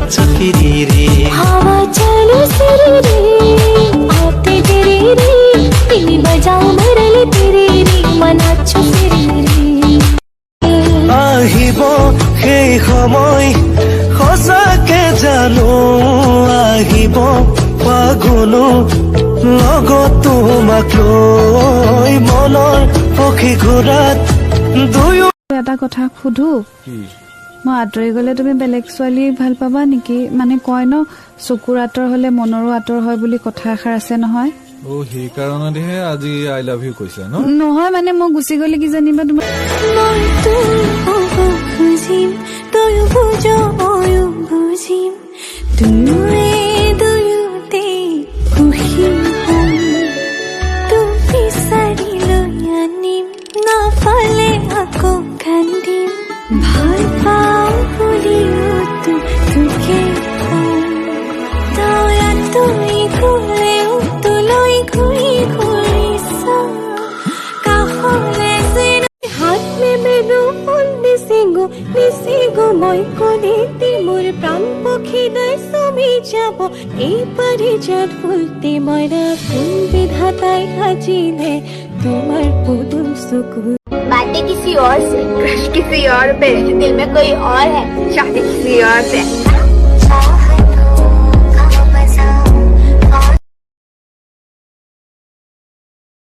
अच्छा फिरी रे हवा चले सिरी रे आते तेरे रे तिमी बजाऊ मरले तेरे रे मनाच्छु फिरी रे আহিব সেই সময় সঁচাকে জানো আহিব পাগলো লগত তোমাক লৈ মনৰ পক্ষী ঘূৰাত দুয়ো এটা কথা সুধো মই আঁতৰি গলে তুমি বেলেগ ছোৱালী ভাল পাবা নেকি মানে কয় ন চকুৰ আঁতৰ হলে মনৰো আঁতৰ হয় বুলি কথা এষাৰ আছে নহয় ও হে কাৰণেহে আজি আই লাভ ইউ কৈছা ন নহয় মানে মই গুচি গলে কি জানিবা তুমি মই তোক খুজিম তই বুজো ময়ো বুজিম দুয়োতে সুখী হ'ম তোক বিচাৰি লৈ আনিম নাপালে আকৌ কান্দিম ভাল পাওঁ বুলিও তোকে কম তই আঁতৰি গলেও তোলৈ ঘূৰি ঘূৰি চাম কাষলে হাত মে বেনো ফুল নিচিগো মই কলিতে মোৰ প্ৰাণ পক্ষী নাই চমি যাব এই পাৰিজাত ফুলতে মৰা কোন বিধাতাই সাজিলে তোমাৰ পদুম চকু बातें किसी और से क्रश किसी और पे दिल में कोई और है शादी किसी और से